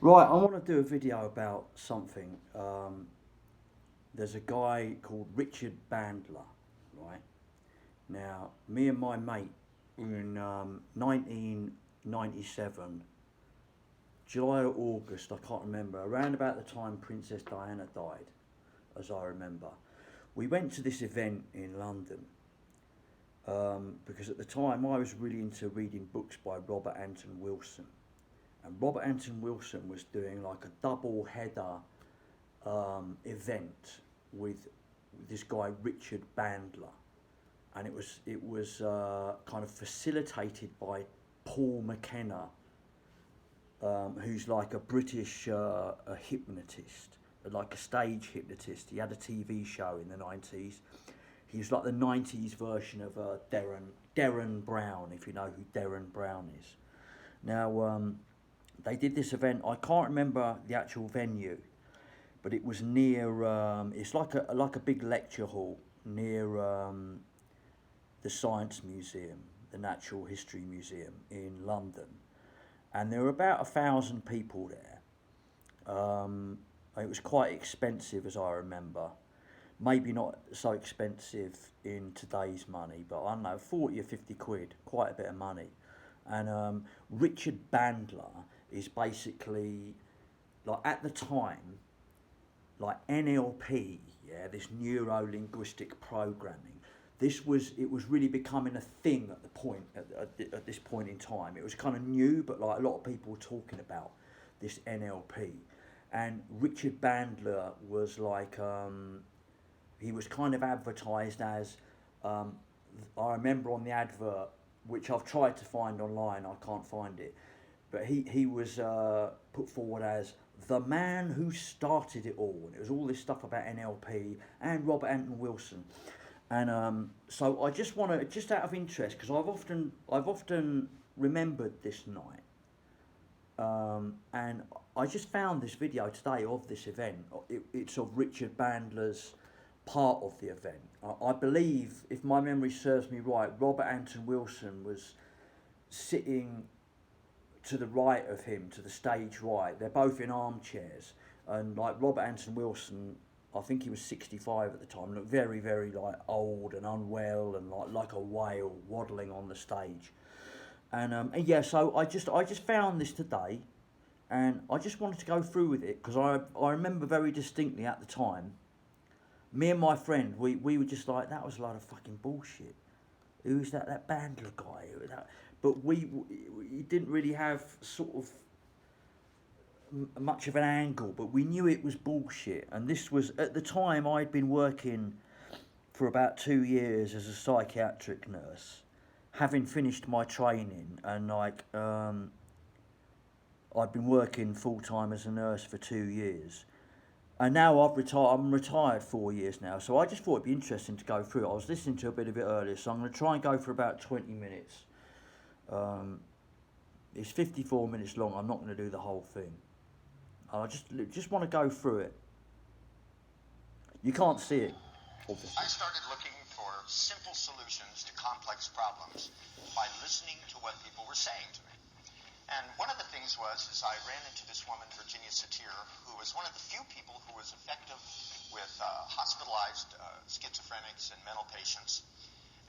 Right, I want to do a video about something. There's a guy called Richard Bandler, right? Now, me and my mate in 1997, July or August, I can't remember, around about the time Princess Diana died, as I remember, we went to this event in London because at the time I was really into reading books by Robert Anton Wilson. And Robert Anton Wilson was doing like a double header event with this guy Richard Bandler, and it was kind of facilitated by Paul McKenna, who's like a British a hypnotist, like a stage hypnotist. He had a TV show in the 90s. He's like the 90s version of Derren Brown, if you know who Derren Brown is. Now, they did this event. I can't remember the actual venue, but it was near. It's like a big lecture hall near the Science Museum, the Natural History Museum in London, and there were about 1,000 people there. It was quite expensive, as I remember. Maybe not so expensive in today's money, but I don't know, 40 or 50 quid, quite a bit of money. And Richard Bandler is basically, like at the time, like NLP, yeah, this neuro-linguistic programming. It was really becoming a thing at the point at this point in time. It was kind of new, but like a lot of people were talking about this NLP. And Richard Bandler was like, he was kind of advertised as, I remember on the advert, which I've tried to find online, I can't find it, but he was put forward as the man who started it all, and it was all this stuff about NLP and Robert Anton Wilson. And so I just want to, just out of interest, because I've often remembered this night, and I just found this video today of this event. It's of Richard Bandler's part of the event. I believe, if my memory serves me right, Robert Anton Wilson was sitting to the right of him, to the stage right. They're both in armchairs, and like Robert Anton Wilson, I think he was 65 at the time, looked very, very like old and unwell and like a whale waddling on the stage. And yeah, so I just found this today, and I just wanted to go through with it because I remember very distinctly at the time, me and my friend, we were just like, that was a lot of fucking bullshit. Who's that Bandler guy? But we didn't really have sort of much of an angle, but we knew it was bullshit. And this was, at the time, I'd been working for about 2 years as a psychiatric nurse, having finished my training, and like I'd been working full time as a nurse for 2 years. And now I'm retired 4 years now, so I just thought it'd be interesting to go through it. I was listening to a bit of it earlier, so I'm going to try and go for about 20 minutes. It's 54 minutes long. I'm not going to do the whole thing. I just want to go through it. You can't see it, obviously. I started looking for simple solutions to complex problems by listening to what people were saying to me. And one of the things is I ran into this woman, Virginia Satir, who was one of the few people who was effective with hospitalized schizophrenics and mental patients.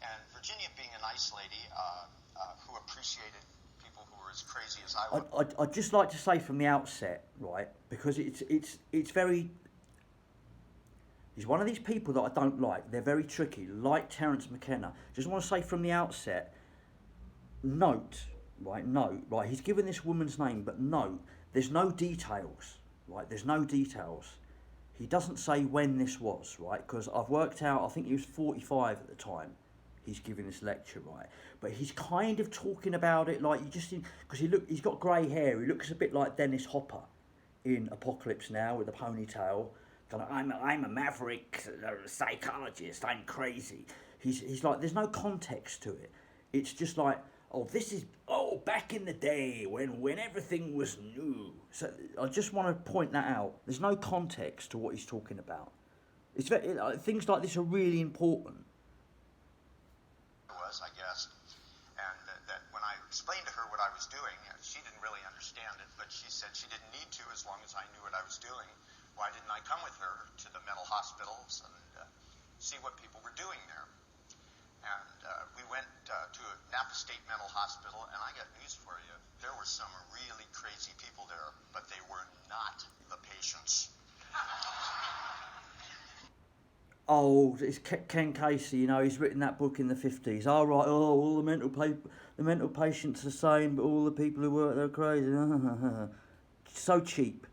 And Virginia, being a nice lady who appreciated people who were as crazy as I was. I'd just like to say from the outset, right, because it's very... He's one of these people that I don't like. They're very tricky, like Terence McKenna. Just want to say from the outset, note, he's given this woman's name, but note, there's no details, right, there's no details. He doesn't say when this was, right, because I've worked out, I think he was 45 at the time he's giving this lecture, right, but he's kind of talking about it like you just, because he's got grey hair, he looks a bit like Dennis Hopper in Apocalypse Now with a ponytail, kind of, I'm a maverick psychologist, I'm crazy. He's like, there's no context to it. It's just like, back in the day when everything was new. So I just want to point that out. There's no context to what he's talking about. Things like this are really important. I guess, and that when I explained to her what I was doing, she she didn't really understand it, but she said she didn't need to as long as I knew what I was doing. Why didn't I come with her to the mental hospitals and see what people were doing there? And we went to a Napa State Mental Hospital, and I got news for you. There were some really crazy people there, but they were not the patients. Oh, it's Ken Casey, you know, he's written that book in the 50s. Oh, right, all the mental patients are the same, but all the people who work there are crazy. So cheap.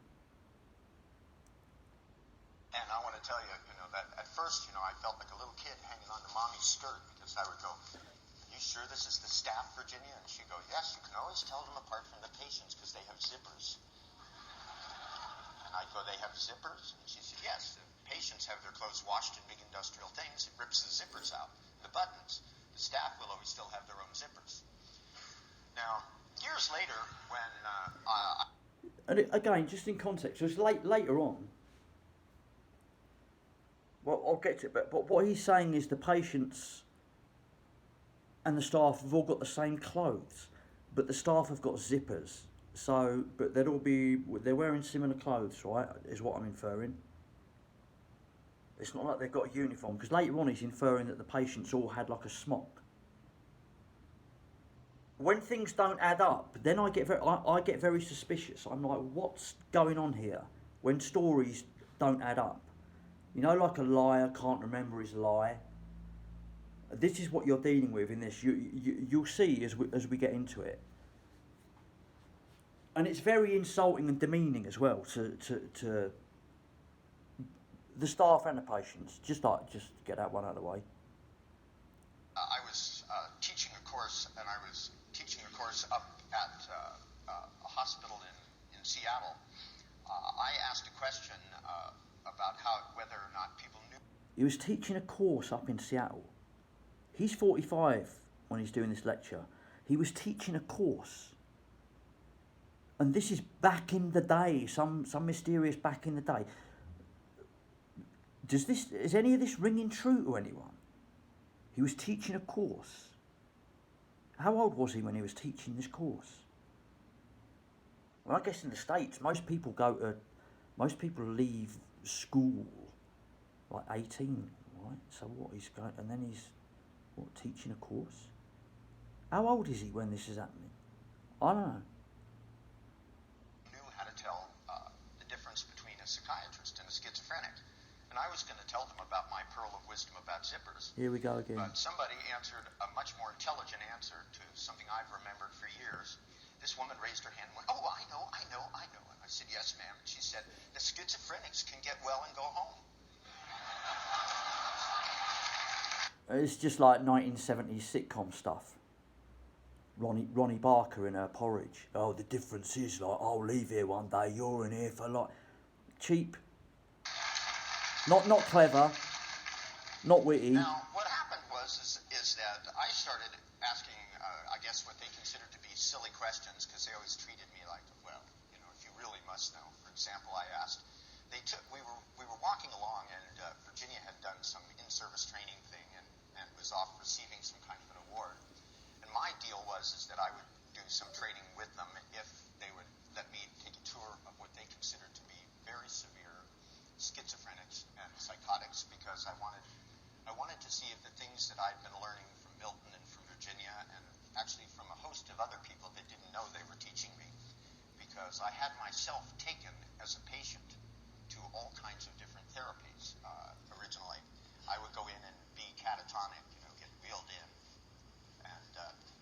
And I want to tell you, you know, that at first, you know, I felt like a little kid hanging on to mommy's skirt, because I would go, "Are you sure this is the staff, Virginia?" And she'd go, "Yes, you can always tell them apart from the patients because they have zippers." And I'd go, "They have zippers?" And she said, "Yes, the patients have their clothes washed in big industrial things. It rips the zippers out, the buttons. The staff will always still have their own zippers." Now, years later, when And again, just in context, just later on, well, I'll get to it, but what he's saying is the patients and the staff have all got the same clothes, but the staff have got zippers. So, but they're wearing similar clothes, right? Is what I'm inferring. It's not like they've got a uniform, because later on he's inferring that the patients all had like a smock. When things don't add up, then I get very suspicious. I'm like, what's going on here? When stories don't add up, you know, like a liar can't remember his lie. This is what you're dealing with in this. You'll see as we get into it, and it's very insulting and demeaning as well to the staff and the patients. Just get that one out of the way. I was teaching a course, and I was teaching a course up at a hospital in Seattle. I asked a question about whether or not people knew. He was teaching a course up in Seattle. He's 45 when he's doing this lecture. He was teaching a course. And this is back in the day, some mysterious back in the day. Is any of this ringing true to anyone? He was teaching a course. How old was he when he was teaching this course? Well, I guess in the States, most people leave school like 18, right? So what, he's going, and then he's teaching a course? How old is he when this is happening? I don't know. Knew how to tell the difference between a psychiatrist and a schizophrenic. And I was going to tell them about my pearl of wisdom about zippers. Here we go again. But somebody answered a much more intelligent answer to something I've remembered for years. This woman raised her hand and went, "Oh, I know. And I said, "Yes, ma'am." And she said, "The schizophrenics can get well and go home." It's just like 1970s sitcom stuff. Ronnie Barker in her Porridge. Oh, the difference is like, I'll leave here one day, you're in here for like... Cheap. Not clever. Not witty. Now, what happened is that I started asking, I guess, what they considered to be silly questions, because they always treated me like, well, you know, if you really must know. For example, I asked, we were walking along, and Virginia had done some in-service training thing and was off receiving some kind of an award. And my deal was that I would do some training with them if they would let me take a tour of what they considered to be very severe schizophrenics and psychotics, because I wanted to see if the things that I'd been learning from Milton and from Virginia, and actually from a host of other people that didn't know they were teaching me, because I had myself taken as a patient to all kinds of different therapies. Originally, I would go in and be catatonic, you know, get wheeled in. And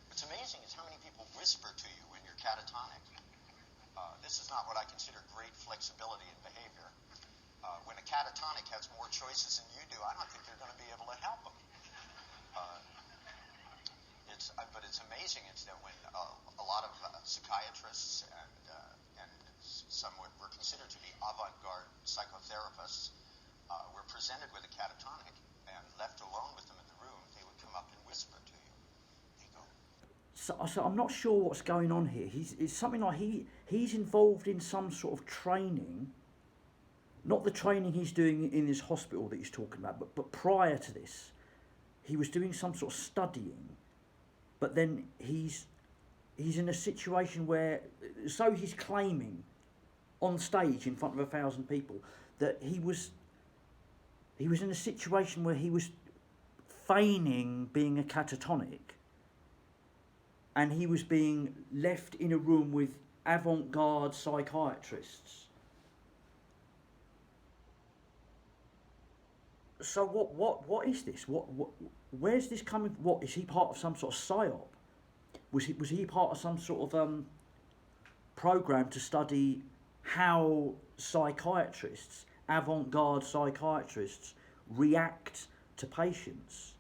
what's amazing is how many people whisper to you when you're catatonic. This is not what I consider great flexibility in behavior. When a catatonic has more choices than you do, I don't think they're going to be able to help them. But it's amazing. It's that when a lot of psychiatrists and some were considered to be avant-garde psychotherapists were presented with a catatonic and left alone with them in the room, they would come up and whisper to you. They go. So I'm not sure what's going on here. It's something like he's involved in some sort of training. Not the training he's doing in this hospital that he's talking about, but prior to this, he was doing some sort of studying. But then he's he's in a situation where, so he's claiming on stage in front of 1,000 people that he was in a situation where he was feigning being a catatonic, and he was being left in a room with avant-garde psychiatrists. So what is this? Where's this coming? What is he part of some sort of psyop? Was he part of some sort of program to study how psychiatrists, avant-garde psychiatrists, react to patients?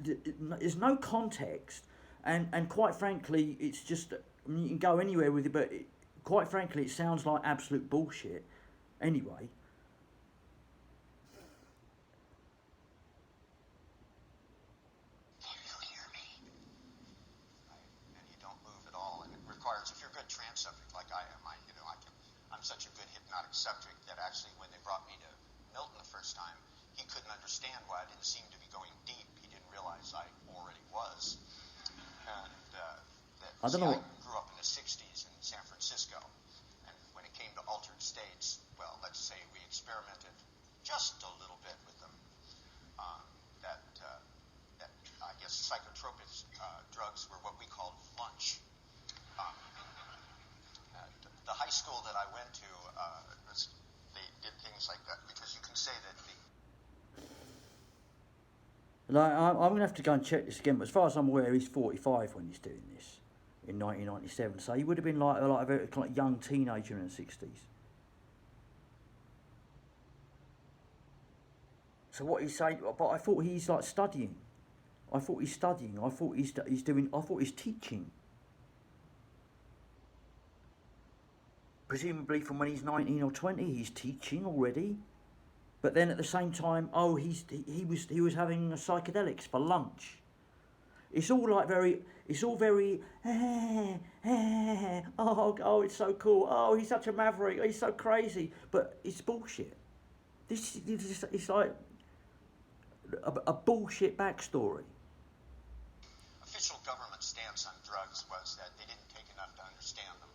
There's no context, and quite frankly, it's just, I mean, you can go anywhere with it, but quite frankly, it sounds like absolute bullshit. Anyway. If you're a good trance subject like I am, I'm such a good hypnotic subject that actually when they brought me to Milton the first time, he couldn't understand why I didn't seem to be going deep. He didn't realize I already was. And I grew up in the 60s in San Francisco, and when it came to altered states, well, let's say we experimented just a little bit with them. I guess psychotropic drugs were what we called lunch. The high school that I went to, they did things like that, because you can say that I'm going to have to go and check this again, but as far as I'm aware, he's 45 when he's doing this in 1997. So he would have been like a very young teenager in the 60s. So what he's saying, but I thought he's like studying. I thought he's studying. I thought he's teaching. Presumably from when he's 19 or 20, he's teaching already. But then at the same time, he was having psychedelics for lunch. It's all very, oh, it's so cool. Oh, he's such a maverick. He's so crazy. But it's bullshit. It's like a bullshit backstory. Official government stance on drugs was that they didn't take enough to understand them.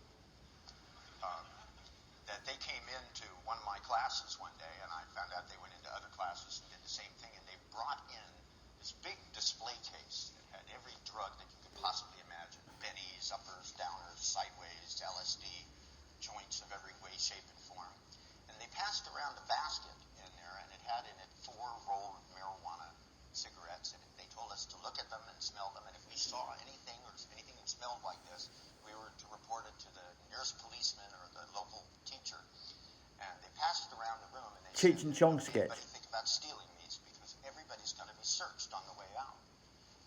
That they came into one of my classes one day, and I found out they went into other classes and did the same thing, and they brought in this big display case that had every drug that you could possibly imagine: bennies, uppers, downers, sideways, LSD, joints of every way, shape, and form. And they passed around a basket in there, and it had in it 4 rolled marijuana cigarettes, and they told us to look at them and smell them, and if we saw anything or anything that smelled like this, we were to report it to the nearest policeman or the local teacher. And they passed it around the room, and they Cheech and Chong sketch. Anybody think about stealing these, because everybody's going to be searched on the way out.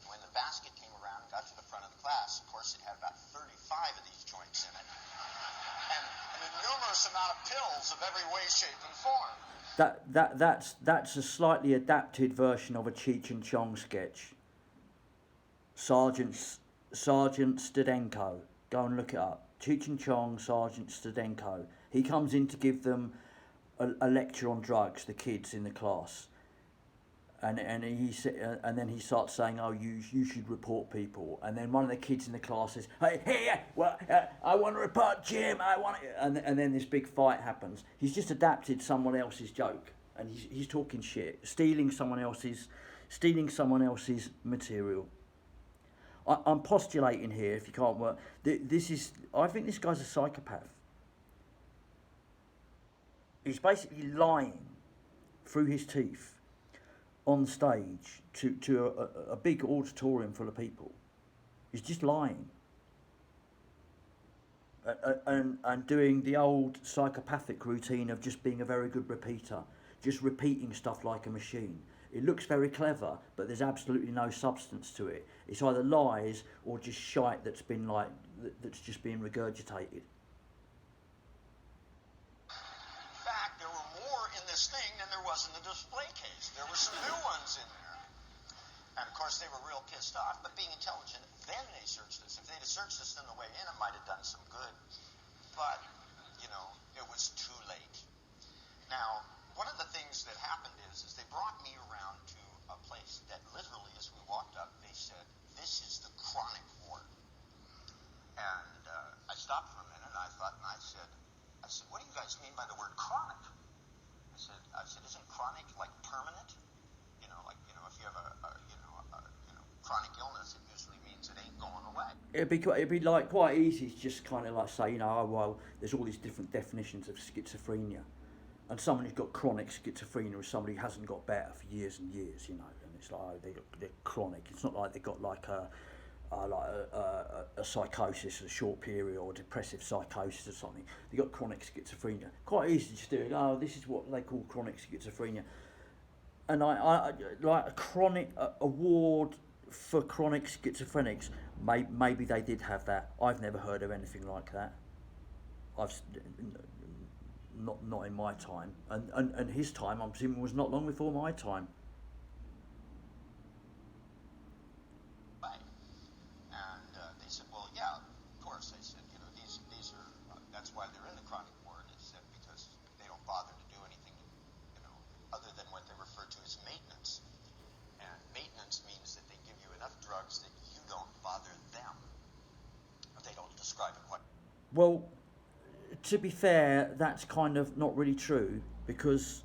And when the basket came around and got to the front of the class, of course, it had about 35 of these joints in it, and a numerous amount of pills of every way, shape, and form. That's a slightly adapted version of a Cheech and Chong sketch. Sergeant Stadenko. Go and look it up. Cheech and Chong, Sergeant Stadenko. He comes in to give them a lecture on drugs, the kids in the class, and then he starts saying, "Oh, you should report people." And then one of the kids in the class says, "Hey, well, I want to report Jim. I want," and then this big fight happens. He's just adapted someone else's joke, and he's talking shit, stealing someone else's material. I'm postulating here, if you can't work. I think this guy's a psychopath. He's basically lying through his teeth on stage to a big auditorium full of people. He's just lying. And doing the old psychopathic routine of just being a very good repeater, just repeating stuff like a machine. It looks very clever, but there's absolutely no substance to it. It's either lies or just shite that's just being regurgitated. In fact, there were more in this thing than there was in the display case. There were some new ones in there. And of course, they were real pissed off, but being intelligent, then they searched this. If they'd have searched this on the way in, it might have done some good. But, it was too late. Now, one of the things that happened is they brought me around to a place that literally, as we walked up, they said, "This is the chronic ward." it'd be like quite easy to just kind of like say, you know, oh well, there's all these different definitions of schizophrenia, and someone who's got chronic schizophrenia is somebody who hasn't got better for years and years, you know, and it's like, oh, they're chronic. It's not like they've got like a psychosis, a short period, or depressive psychosis or something. They've got chronic schizophrenia. Quite easy to just do it. Oh, this is what they call chronic schizophrenia. And I like a chronic award for chronic schizophrenics. Maybe they did have that. I've never heard of anything like that. Not in my time, and his time, I'm assuming, was not long before my time. Right. And they said, well, yeah, of course. They said, you know, these are that's why they're in the chronic ward. Is that because they don't bother to do anything, you know, other than what they refer to as maintenance. And maintenance means that they give you enough drugs that you don't bother them. They don't describe it quite. Well, to be fair, that's kind of not really true, because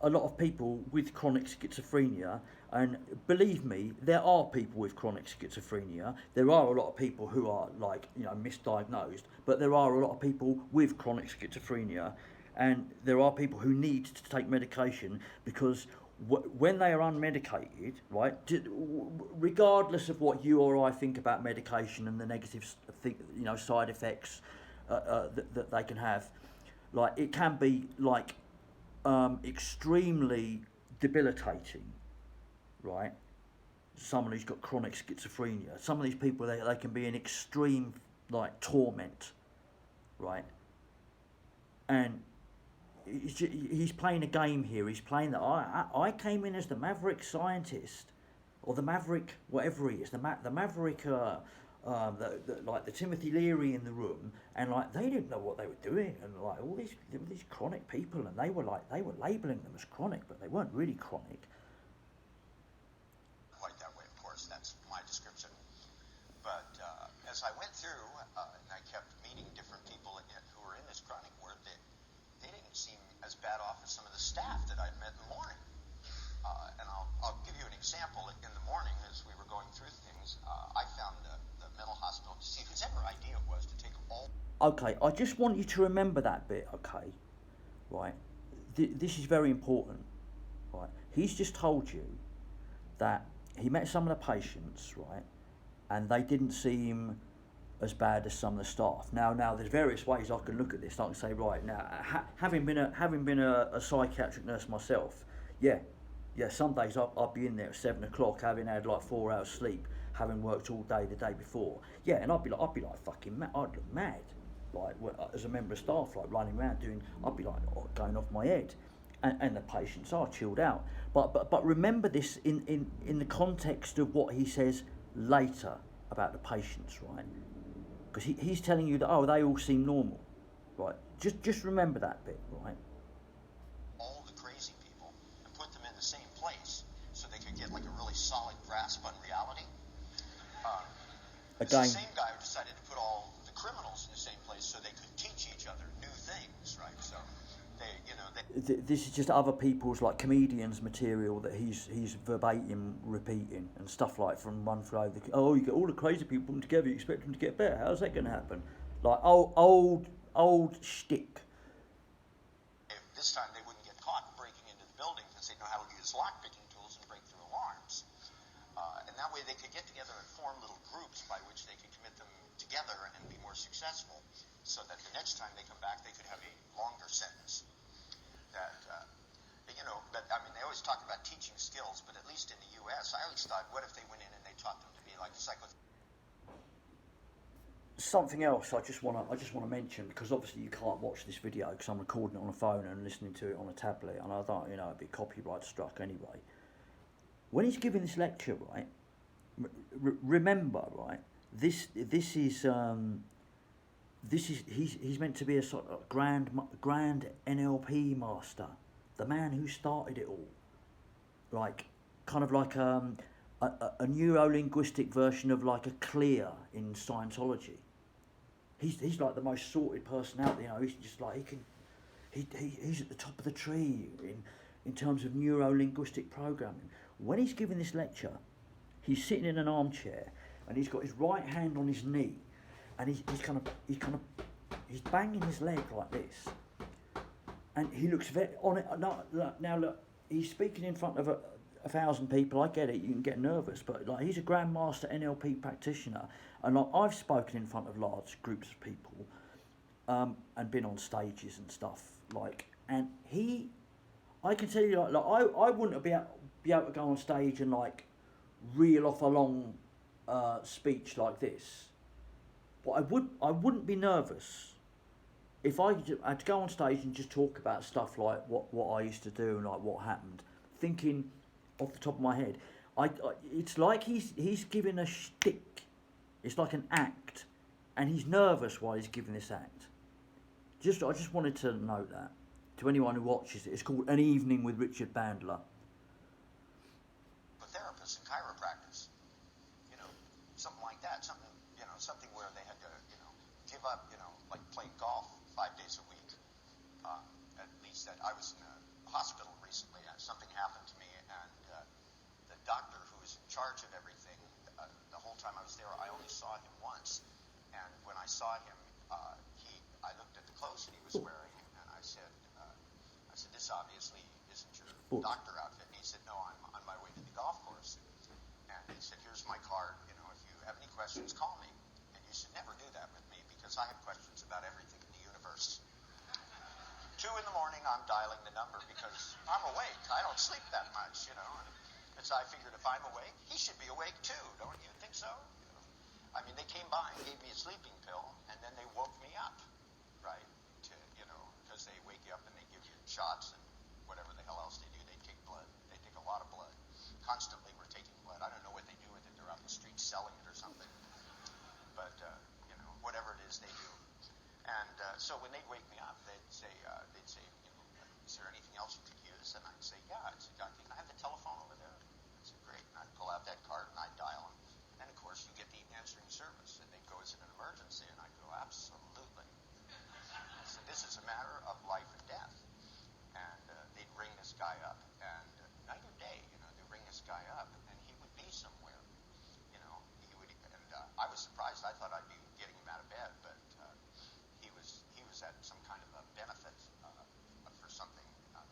a lot of people with chronic schizophrenia, and believe me, there are people with chronic schizophrenia. There are a lot of people who are, like, you know, misdiagnosed, but there are a lot of people with chronic schizophrenia, and there are people who need to take medication because when they are unmedicated, right, regardless of what you or I think about medication and the negative, you know, side effects that they can have, like, it can be like extremely debilitating, right? Someone who's got chronic schizophrenia, some of these people, they can be in extreme, like, torment, right? And he's playing a game here. He's playing that I came in as the maverick scientist, or the maverick whatever he is, the maverick like the Timothy Leary in the room, and like they didn't know what they were doing, and like all these chronic people, and they were labelling them as chronic, but they weren't really chronic. Quite that way, of course. That's my description. But as I went through, and I kept meeting different people who were in this chronic ward, they didn't seem as bad off as some of the staff that I'd met in the morning. And I'll give you an example. In the morning, as we were going through things, I found the mental hospital to see whose ever idea it was to take all. Okay, I just want you to remember that bit, okay? Right? This is very important, right? He's just told you that he met some of the patients, right? And they didn't seem as bad as some of the staff. Now, there's various ways I can look at this. I can say, right now, having been a psychiatric nurse myself, yeah, some days I'd be in there at 7 o'clock, having had like 4 hours sleep, having worked all day the day before. Yeah, and I'd be like fucking mad. I'd look mad, like as a member of staff, like running around I'd be like going off my head. And the patients are chilled out. But remember this in the context of what he says later about the patients, right? Because he's telling you that, oh, they all seem normal, right? Just remember that bit, right? All the crazy people and put them in the same place so they could get like a really solid grasp on reality. It's the same guy who decided to put all the criminals in the same place so they could teach each other new things, right? So this is just other people's, like, comedians' material that he's verbatim repeating and stuff, like from Run for Over the... Oh, you get all the crazy people together, you expect them to get better. How's that going to happen? Like old shtick. This time they wouldn't get caught breaking into the building because they know how to use lockpicking tools and break through alarms. And that way they could get together and form little groups by which they could commit them together and be more successful, so that the next time they come back they could have a longer sentence. But I mean, they always talk about teaching skills, but at least in the U.S., I always thought, what if they went in and they taught them to be like Something else I just want to mention, because obviously you can't watch this video because I'm recording it on a phone and listening to it on a tablet, and I thought, it'd be copyright struck anyway. When he's giving this lecture, right, remember, right, this is he's meant to be a sort of grand NLP master, the man who started it all, like kind of like a neuro-linguistic version of like a Clear in Scientology. He's like the most sorted person out there. He's just like he's at the top of the tree in terms of neuro-linguistic programming. When he's giving this lecture, he's sitting in an armchair, and he's got his right hand on his knee, and he's banging his leg like this, and he looks very on it. Now look, he's speaking in front of a 1,000 people. I get it, you can get nervous, but like he's a grandmaster NLP practitioner, and like I've spoken in front of large groups of people, and been on stages and stuff. Like, and I can tell you, like I wouldn't be able to go on stage and like reel off a long speech like this, but I wouldn't be nervous if I had to go on stage and just talk about stuff like what I used to do and like what happened, thinking off the top of my head. It's like he's giving a shtick. It's like an act, and he's nervous while he's giving this act. I just wanted to note that to anyone who watches it. It's called An Evening with Richard Bandler. Therapists and chiropractors, something like that, something where they had to, give up, like playing golf 5 days a week. At least that I was in a hospital recently, and something happened to me, and the doctor who was in charge of everything, the whole time I was there, I only saw him once, and when I saw him, I looked at the clothes that he was wearing, and I said, this obviously isn't your doctor outfit. And he said, no, I'm on my way to the golf course. And he said, here's my card. If you have any questions, call me. And you should never do that with me, because I have questions about everything in the universe. 2 in the morning, I'm dialing the number because I'm awake. I don't sleep that much, And so I figured if I'm awake, he should be awake too. Don't you think so? I mean, they came by and gave me a sleeping pill, and then they woke me up, right? Because they wake you up and they give you shots and whatever the hell else they do. They take blood. They take a lot of blood. Constantly we're taking blood. I don't know what they do with it. They're out in the streets selling it or something. But, whatever it is they do. And so when they'd wake me up, they'd say, is there anything else you could use? And I'd say, yeah. I'd say, Doc, I have the telephone over there. I'd say, great. And I'd pull out that card and I'd dial them. And of course, you get the answering service. And they'd go, is it an emergency? And I'd go, absolutely. So this is a matter of life and death. And they'd ring this guy up. And night or day, they'd ring this guy up. And he would be somewhere. He would. And I was surprised. I thought I'd be getting him out of bed. But he was at some kind of a benefit for something. I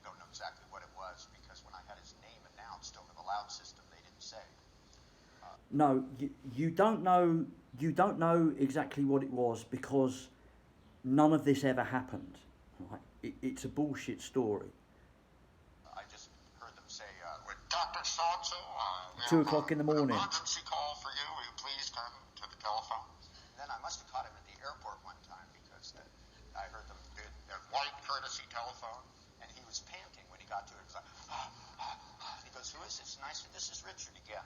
don't know exactly what it was, because when I had his name announced over the loud system, they didn't say. No, you don't know. You don't know exactly what it was, because none of this ever happened. Right? It's a bullshit story. I just heard them say, with Dr. So-and-so, 2 o'clock in the morning. Emergency call for you. Will you please come to the telephone? And then I must have caught him at the airport one time, because I heard them do their white courtesy telephone, and he was panting when he got to it. He was like, He goes, who is this? And I said, this is Richard again.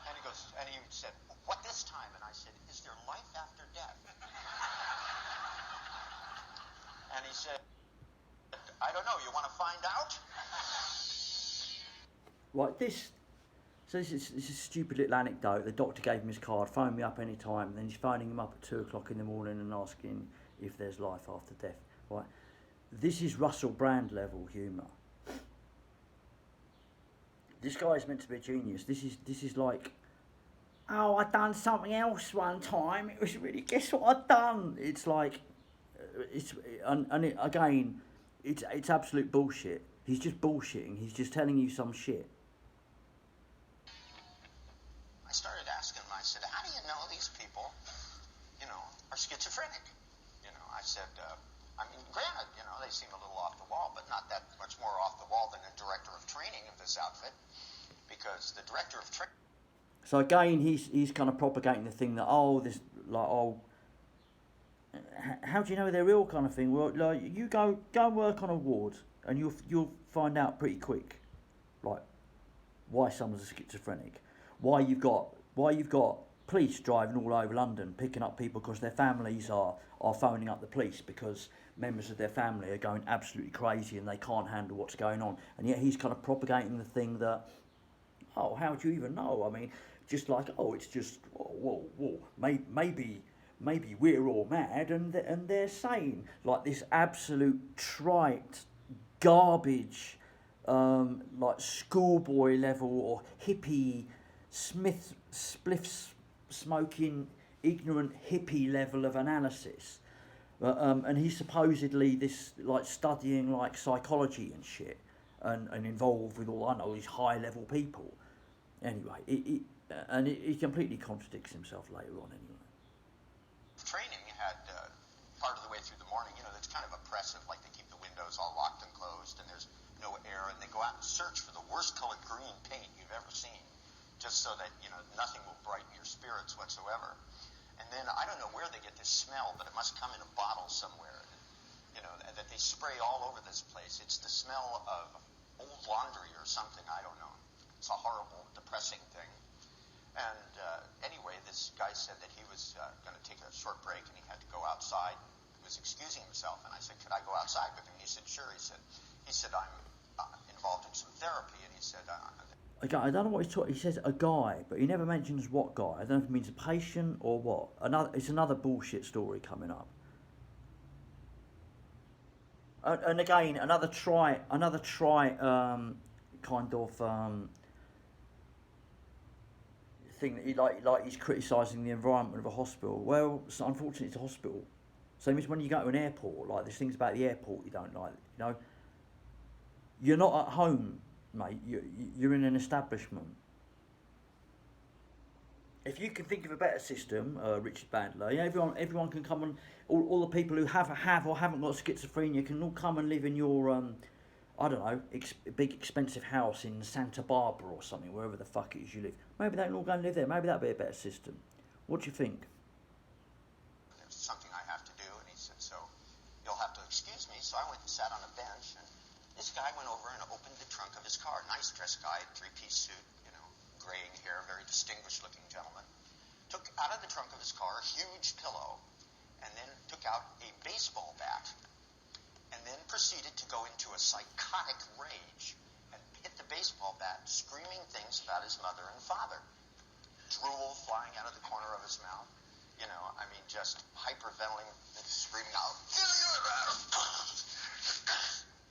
And he goes, and he said, what this time? And I said, is there life after death? And he said, I don't know, you want to find out? Right, this is a stupid little anecdote. The doctor gave him his card, phone me up any time, and then he's phoning him up at 2 o'clock in the morning and asking if there's life after death. Right, this is Russell Brand level humour. This guy is meant to be a genius. This is like, oh, I done something else one time. It was really, guess what I done? It's like, again, it's absolute bullshit. He's just bullshitting. He's just telling you some shit. I started asking him, I said, how do you know these people, are schizophrenic? I said, granted, they seem a little off the wall, but not that much more off the wall than the director of training of this outfit, because the director of training... So again, he's kind of propagating the thing that, how do you know they're ill kind of thing? Well, like, you go and work on a ward, and you'll find out pretty quick, like, why someone's a schizophrenic, why you've got police driving all over London picking up people because their families are phoning up the police because members of their family are going absolutely crazy and they can't handle what's going on. And yet he's kind of propagating the thing that, how do you even know? I mean, just like, it's just, maybe we're all mad and they're sane. Like this absolute trite garbage, like schoolboy level or hippie spliff smoking, ignorant hippie level of analysis. And he's supposedly this like studying like psychology and shit, and involved with all I know these high level people. Anyway, he completely contradicts himself later on. Anyway, training had part of the way through the morning. You know, that's kind of oppressive. Like they keep the windows all locked and closed, and there's no air, and they go out and search for the worst colored green paint you've ever seen, just so that nothing will brighten your spirits whatsoever. And then I don't know where they get this smell, but it must come in a bottle somewhere. That they spray all over this place. It's the smell of old laundry or something. I don't know. It's a horrible, depressing thing. And anyway, this guy said that he was going to take a short break and he had to go outside. He was excusing himself, and I said, "Could I go outside with him?" He said, "Sure." He said, "I'm involved in some therapy," and he said. I don't know what he's talking. He says a guy, but he never mentions what guy. I don't know if it means a patient or what. It's another bullshit story coming up. And again, another try kind of thing that he's criticising the environment of a hospital. Well, so unfortunately, it's a hospital. Same as when you go to an airport. Like there's things about the airport you don't like. You're not at home, mate. You're in an establishment. If you can think of a better system, Richard Bandler, everyone can come and all the people who have or haven't got schizophrenia can all come and live in your I don't know, big expensive house in Santa Barbara or something, wherever the fuck it is you live. Maybe they can all go and live there. Maybe that'd be a better system. What do you think? There's something I have to do, and he said, "So you'll have to excuse me." So I went and sat on a bench, and this guy went over and opened the trunk of his car. Nice dressed guy, three-piece suit, graying hair, very distinguished-looking gentleman. Took out of the trunk of his car a huge pillow, and then took out a baseball bat, and then proceeded to go into a psychotic rage and hit the baseball bat, screaming things about his mother and father. Drool flying out of the corner of his mouth. Just hyperventilating, screaming out.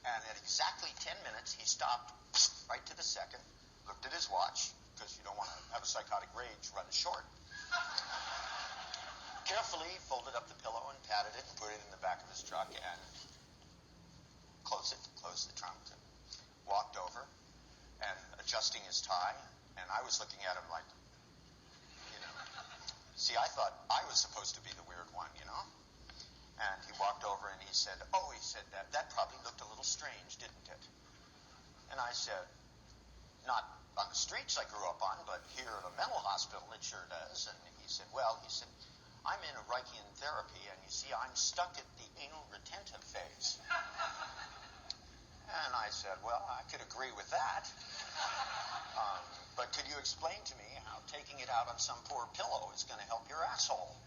And at exactly 10 minutes, he stopped right to the second, looked at his watch, because you don't want to have a psychotic rage run short. Carefully folded up the pillow and patted it and put it in the back of his truck and closed the trunk, and walked over and adjusting his tie, and I was looking at him like, see, I thought I was supposed to be the weird one, and he walked over and he said, that probably looked a little strange, didn't it? And I said, not on the streets I grew up on, but here at a mental hospital it sure does. And he said, I'm in a Reichian therapy, and you see, I'm stuck at the anal retentive phase. And I said, well, I could agree with that. But could you explain to me how taking it out on some poor pillow is going to help your asshole?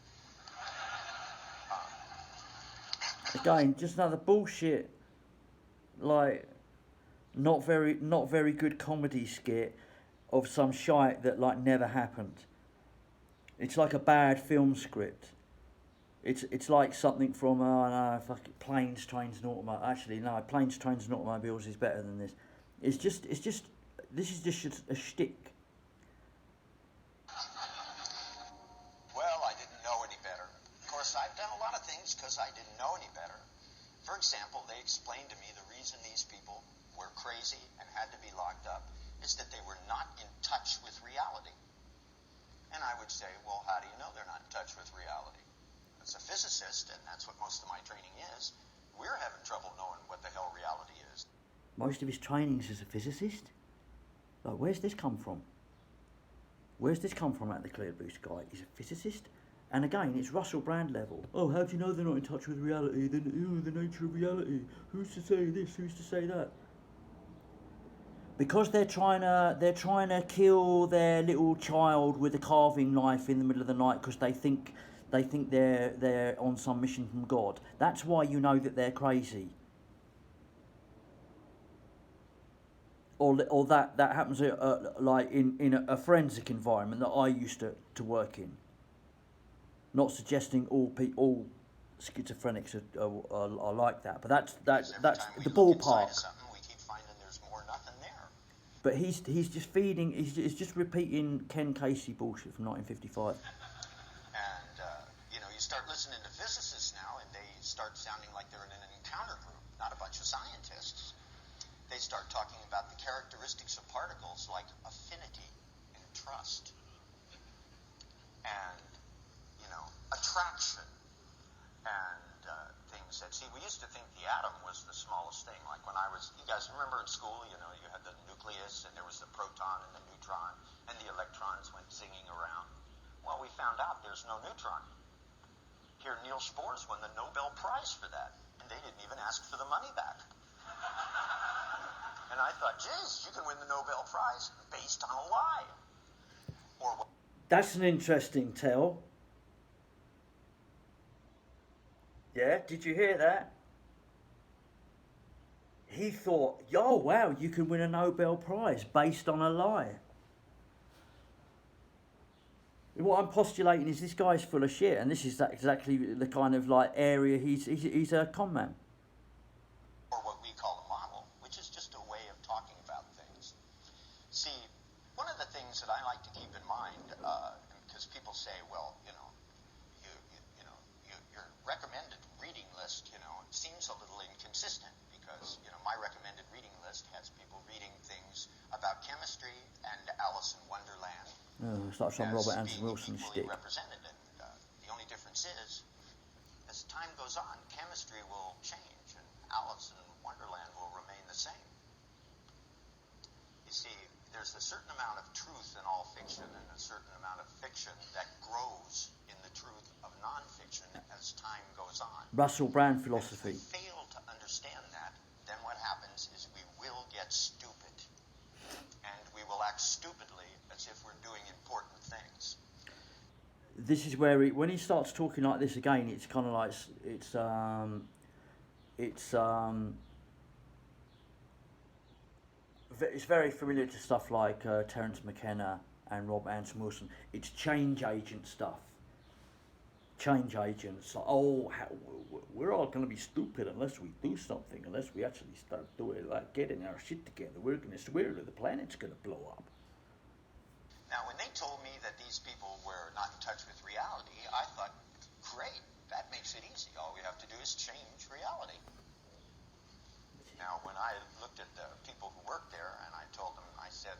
Again, just another bullshit, like, not very good comedy skit of some shite that never happened. It's like a bad film script. It's like something from Planes, Trains and Automobiles. Actually, no, Planes, Trains and Automobiles is better than this. This is just a shtick. Well, I didn't know any better. Of course, I've done a lot of things because I didn't know any better. For example, they explained to me the reason these people were crazy and had to be locked up is that they were not in touch with reality. And I would say, well, how do you know they're not in touch with reality? As a physicist, and that's what most of my training is, we're having trouble knowing what the hell reality is. Most of his training is as a physicist? Like, where's this come from? Where's this come from out of the clear blue sky? He's a physicist? And again, it's Russell Brand level. Oh, how do you know they're not in touch with reality? The nature of reality. Who's to say this? Who's to say that? Because they're trying to kill their little child with a carving knife in the middle of the night because they think they're on some mission from God. That's why you know that they're crazy. Or that happens like in a forensic environment that I used to work in. Not suggesting all schizophrenics are like that, but that's the ballpark. We keep finding there's more nothing there. But he's just feeding. He's just repeating Ken Casey bullshit from 1955. And, you start listening to physicists now, and they start sounding like they're in an encounter group, not a bunch of scientists. They start talking about the characteristics of particles like affinity and trust and, attraction and things that, see, we used to think the atom was the smallest thing. Like when you guys remember in school, you had the nucleus and there was the proton and the neutron and the electrons went zinging around. Well, we found out there's no neutron. Here, Niels Bohr's won the Nobel Prize for that, and they didn't even ask for the money back. And I thought, geez, you can win the Nobel Prize based on a lie. That's an interesting tell. Yeah, did you hear that? He thought, oh wow, you can win a Nobel Prize based on a lie. What I'm postulating is this guy's full of shit, and this is exactly the kind of area he's a con man. Or what we call a model, which is just a way of talking about things. See, one of the things that I like to keep in mind, because people say, well, your recommended reading list, it seems a little inconsistent because, my recommended reading list has people reading things about chemistry and Alice in Wonderland. Oh, it's like some Robert Anton Wilson stick. Represented, and the only difference is, as time goes on, chemistry will change, and Alice in Wonderland will remain the same. You see, there's a certain amount of truth in all fiction, and a certain amount of fiction that grows in the truth of nonfiction as time goes on. Russell Brand philosophy. If we fail to understand that, then what happens is we will get stupid, and we will act stupidly as if we're doing important things. This is where when he starts talking like this again, it's kind of like it's very familiar to stuff like Terence McKenna and Robert Anton Wilson. It's change agent stuff. Change agents, like, we're all going to be stupid unless we do something, unless we actually start doing getting our shit together. The planet's going to blow up. Now, when they told me that these people were not in touch with reality, I thought, great, that makes it easy. All we have to do is change reality. Now, when I looked at the people who worked there, and I told them, I said,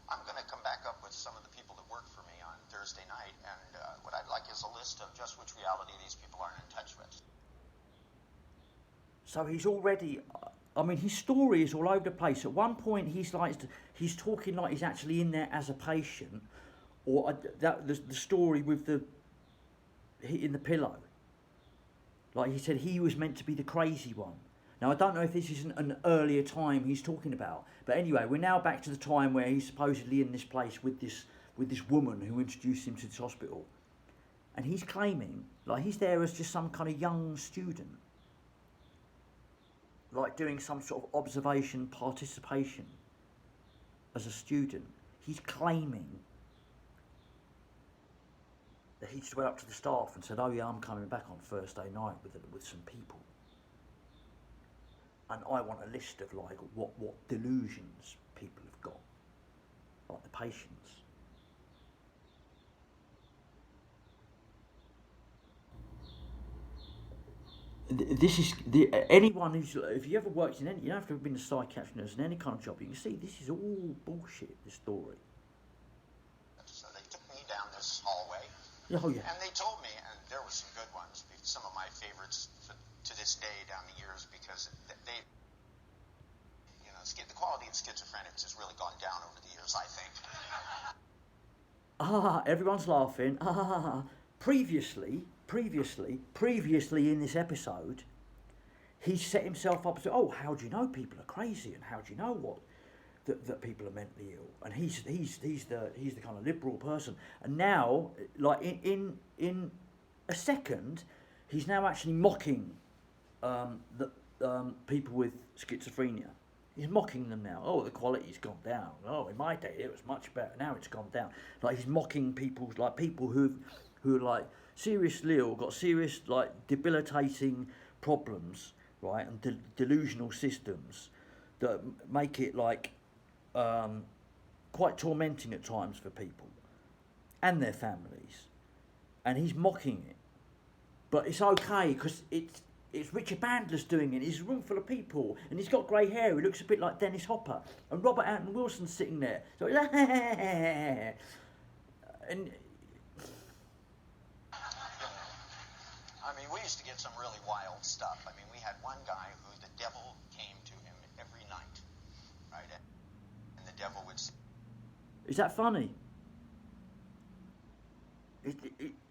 I'm going to come back up with some of the people that worked for me on Thursday night, and what I'd like is a list of just which reality these people aren't in touch with. So he's already, his story is all over the place. At one point, he's talking like he's actually in there as a patient, or the story with in the pillow. Like he said, he was meant to be the crazy one. Now, I don't know if this is an earlier time he's talking about, but anyway, we're now back to the time where he's supposedly in this place with this woman who introduced him to this hospital, and he's claiming like he's there as just some kind of young student, like doing some sort of observation participation as a student. He's claiming that he just went up to the staff and said, "Oh yeah, I'm coming back on Thursday night with some people, and I want a list of like what delusions people have got, like the patients." This is anyone who's, if you ever worked in any, you don't have to have been a psychiatrist nurse in any kind of job, you can see this is all bullshit, this story. So they took me down this hallway. Oh yeah. And they told me, and there were some good ones, some of my favorites to this day down the years, because they, the quality of schizophrenics has really gone down over the years, I think. Everyone's laughing. Previously in this episode, he set himself up to, how do you know people are crazy, and how do you know what that people are mentally ill? And he's the kind of liberal person. And now, like in a second, he's now actually mocking the people with schizophrenia. He's mocking them now. Oh, the quality's gone down. Oh, in my day it was much better. Now it's gone down. Like he's mocking people who are like seriously ill, got serious like debilitating problems, right, and delusional systems that make it like quite tormenting at times for people and their families, and he's mocking it. But it's okay because it's Richard Bandlers doing it. He's a room full of people, and he's got grey hair. He looks a bit like Dennis Hopper, and Robert Anton Wilson's sitting there. So and I mean, we used to get some really wild stuff. I mean, we had one guy who the devil came to him every night, right? And the devil would say, is that funny?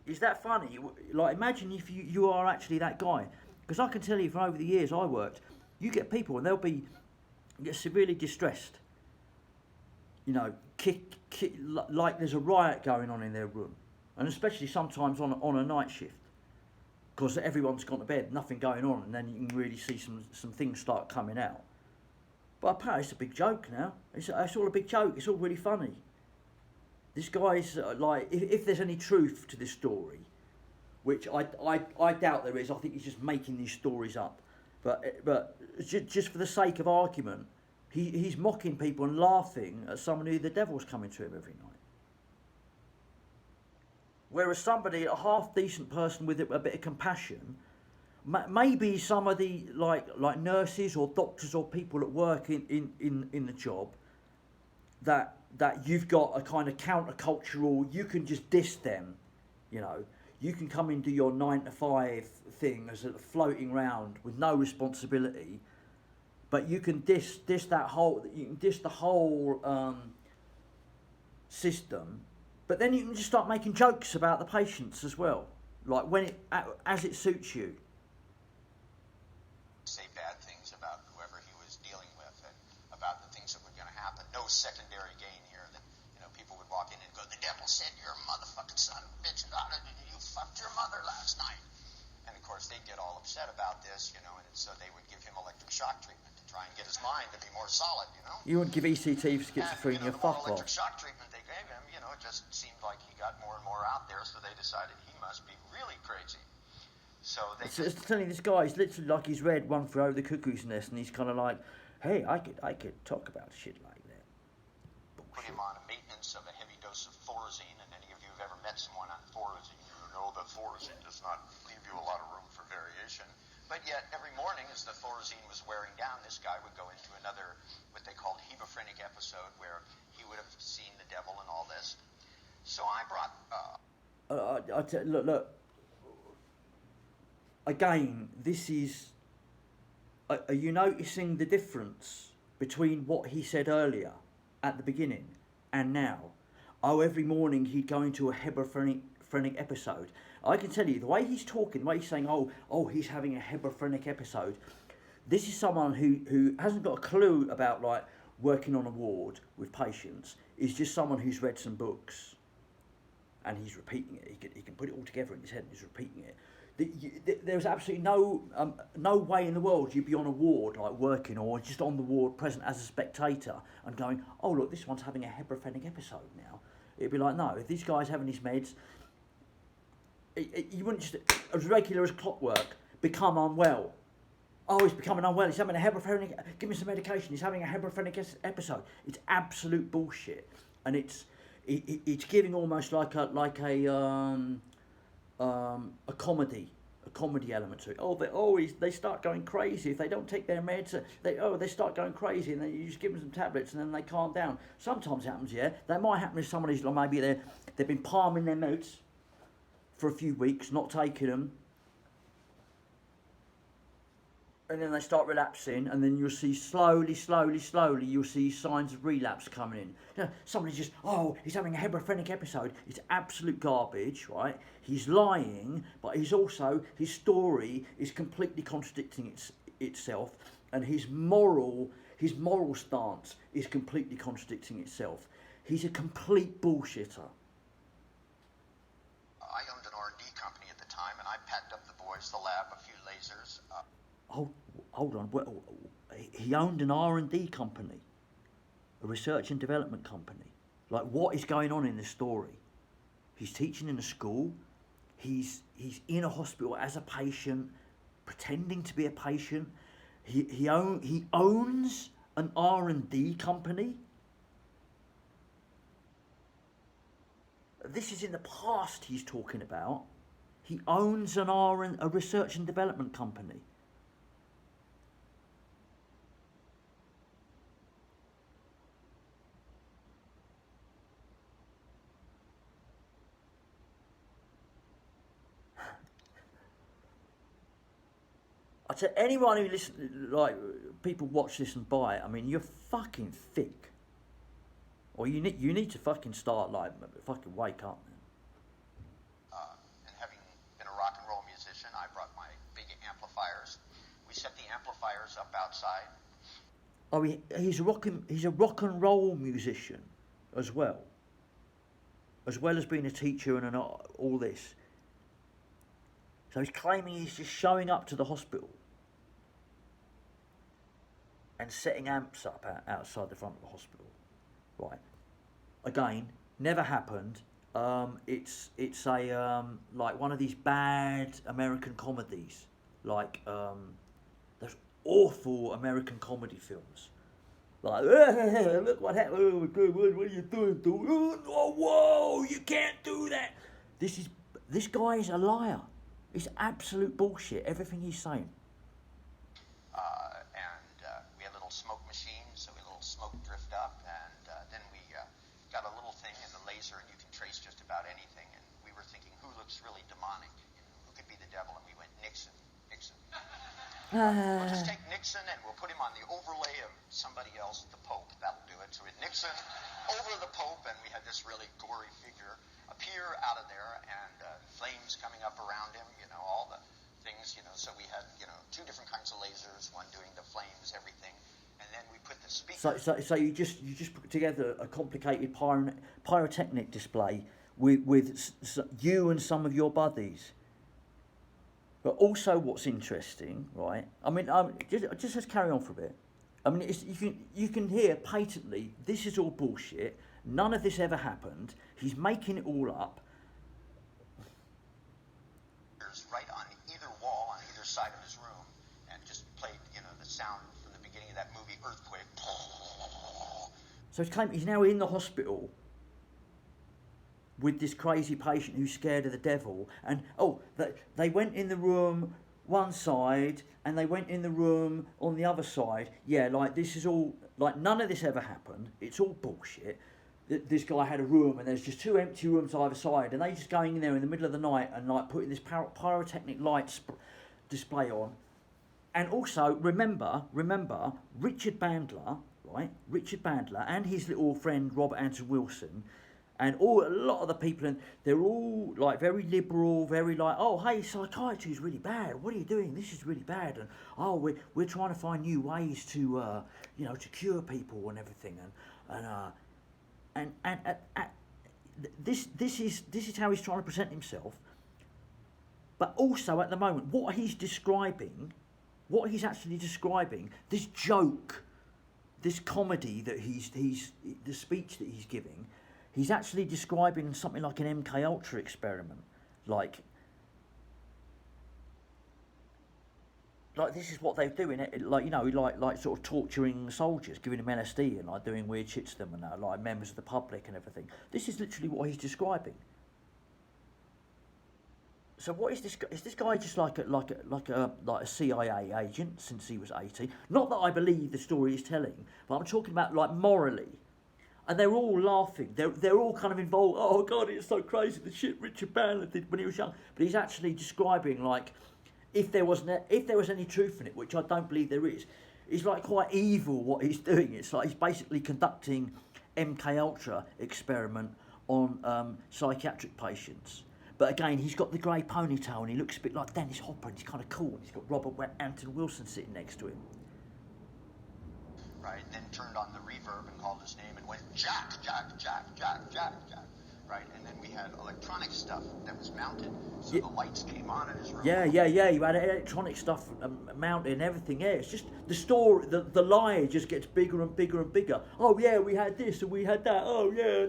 Is that funny? Like, imagine if you are actually that guy. Because I can tell you from over the years I worked, you get people and they'll get severely distressed. You know, like there's a riot going on in their room. And especially sometimes on a night shift. Because everyone's gone to bed, nothing going on, and then you can really see some things start coming out. But apparently it's a big joke now. It's all a big joke. It's all really funny. This guy's like, if there's any truth to this story, which I doubt there is. I think he's just making these stories up. But just for the sake of argument, he's mocking people and laughing at someone who the devil's coming to him every night. Whereas somebody, a half decent person with a bit of compassion, maybe some of the like nurses or doctors or people that work in the job, that you've got a kind of countercultural, you can just diss them, you know. You can come and do your 9 to 5 thing as a floating round with no responsibility, but you can diss the whole system. But then you can just start making jokes about the patients as well, like as it suits you. Say bad things about whoever he was dealing with and about the things that were going to happen. No secondary gain here. That, you know, people would walk in and go, "The devil said you're a motherfucking son of a bitch, you fucked your mother last night." And of course they'd get all upset about this, you know, and so they would give him electric shock treatment to try and get his mind to be more solid, you know. You wouldn't give ECT for schizophrenia, and, you know, fuck the more electric off. shock treatment they gave him, you know, it just seemed like he got more and more out there, so they decided he must be really crazy. So they it's telling this guy, he's literally like he's read One Flew Over the Cuckoo's Nest, and he's kind of like, hey, I could talk about shit like that. put him on a maintenance of a heavy dose of Thorazine, and any of you who've ever met someone on Thorazine, you know that Thorazine does not leave you a lot of room for variation. But yet, every morning as the Thorazine was wearing down, this guy would go into another, what they called hebephrenic episode, where he would have seen the devil and all this. So I brought... Look. Again, this is... Are you noticing the difference between what he said earlier at the beginning and now? Oh, every morning he'd go into a hebephrenic episode. I can tell you, the way he's talking, the way he's saying, oh, he's having a hebephrenic episode. This is someone who hasn't got a clue about, like, working on a ward with patients. He's just someone who's read some books and he's repeating it. He can put it all together in his head and he's repeating it. There's absolutely no way in the world you'd be on a ward, like working, or just on the ward present as a spectator and going, oh look, this one's having a hebephrenic episode now. It'd be like, no, if this guy's having his meds, you wouldn't just, as regular as clockwork, become unwell. Oh, he's becoming unwell, he's having a hebephrenic, give me some medication, he's having a hebephrenic episode. It's absolute bullshit. And it's giving almost like a comedy element to it. They start going crazy if they don't take their meds. They start going crazy, and then you just give them some tablets, and then they calm down. Sometimes it happens, yeah. That might happen if somebody's like, maybe they've been palming their meds for a few weeks, not taking them, and then they start relapsing, and then you'll see slowly, you'll see signs of relapse coming in. You know, somebody's just, he's having a hebephrenic episode. It's absolute garbage, right? He's lying, but his story is completely contradicting itself, and his moral stance is completely contradicting itself. He's a complete bullshitter. I owned an R&D company at the time, and I packed up the boys, the lab, a few lasers. Hold on. Well, he owned an R&D company, a research and development company. Like, what is going on in this story? He's teaching in a school. He's in a hospital as a patient, pretending to be a patient. He owns an R&D company. this is in the past he's talking about. He owns a research and development company. I tell anyone who listen, like people watch this and buy it. I mean, you're fucking thick, or you need to fucking start like fucking wake up, man. And having been a rock and roll musician, I brought my big amplifiers. We set the amplifiers up outside. Oh, he's a rock and roll musician, as well as being a teacher and all this. So he's claiming he's just showing up to the hospital and setting amps up outside the front of the hospital. Right. Again, never happened. It's a like one of these bad American comedies, like those awful American comedy films. Like, look what happened. Oh my God, what are you doing, dude? Oh, whoa, you can't do that. This guy is a liar. It's absolute bullshit, everything he's saying. And we had little smoke machines, so we had a little smoke drift up, and then we got a little thing in the laser, and you can trace just about anything. And we were thinking, who looks really demonic? You know, who could be the devil? And we went, Nixon. We'll just take Nixon and we'll put him on the overlay of somebody else, the Pope. That'll do it. So we had Nixon over the Pope, and we had this really gory figure appear out of there, and flames coming up around him, you know, all the things, you know. So we had, you know, two different kinds of lasers, one doing the flames, everything, and then we put the speaker. So you just put together a complicated pyrotechnic display with you and some of your buddies. But also, what's interesting, right? I mean, just let's carry on for a bit. I mean, you can hear patently this is all bullshit. None of this ever happened. He's making it all up. Right on either wall, on either side of his room, and just played, you know, the sound from the beginning of that movie, Earthquake. So he's claiming he's now in the hospital with this crazy patient who's scared of the devil, and they went in the room one side and they went in the room on the other side. Yeah, like this is all, like none of this ever happened. It's all bullshit. This guy had a room and there's just two empty rooms either side, and they just going in there in the middle of the night and like putting this pyrotechnic light display on. And also remember Richard Bandler, right? Richard Bandler and his little friend Robert Anton Wilson. And a lot of the people, and they're all like very liberal, very like, oh, hey, psychiatry is really bad. What are you doing? This is really bad. And oh, we're trying to find new ways to, to cure people and everything. And this is how he's trying to present himself. But also at the moment, what he's actually describing, this joke, this comedy that he's the speech that he's giving. He's actually describing something like an MK Ultra experiment, like this is what they're doing, like sort of torturing soldiers, giving them LSD and like doing weird shit to them and that, like members of the public and everything. This is literally what he's describing. So what is this? Is this guy just like a CIA agent since he was 18? Not that I believe the story he's telling, but I'm talking about like morally. And they're all laughing. They're all kind of involved. Oh God, it's so crazy the shit Richard Bandler did when he was young. But he's actually describing like if there was any truth in it, which I don't believe there is. It's like quite evil what he's doing. It's like he's basically conducting MK Ultra experiment on psychiatric patients. But again, he's got the grey ponytail and he looks a bit like Dennis Hopper, and he's kind of cool. And he's got Robert Anton Wilson sitting next to him. Right, then turned on the reverb and called his name and went, Jack. Right, and then we had electronic stuff that was mounted, so the lights came on in his room. Yeah, you had electronic stuff mounted and everything. Yeah, it's just the story, the lie just gets bigger and bigger and bigger. Oh yeah, we had this and we had that. Oh yeah,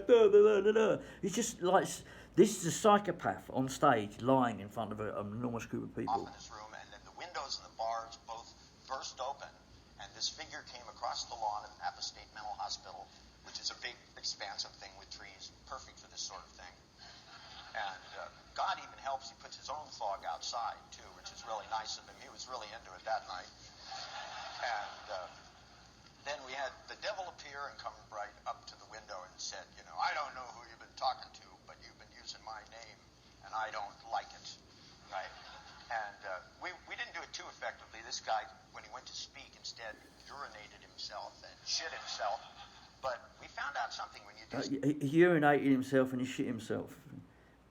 It's just like, this is a psychopath on stage lying in front of an enormous group of people. Off in his room, and then the windows and the bars both burst open. And this figure came across the lawn of Napa State Mental Hospital, which is a big, expansive thing with trees, perfect for this sort of thing. And God even helps. He puts his own fog outside, too, which is really nice of him. He was really into it that night. And then we had the devil appear and come right up to the window and said, I don't know who you've been talking to, but you've been using my name, and I don't like it, right? And we didn't do it too effectively. This guy, when he went to speak, instead urinated himself and shit himself. But we found out something when you do... He urinated himself and he shit himself,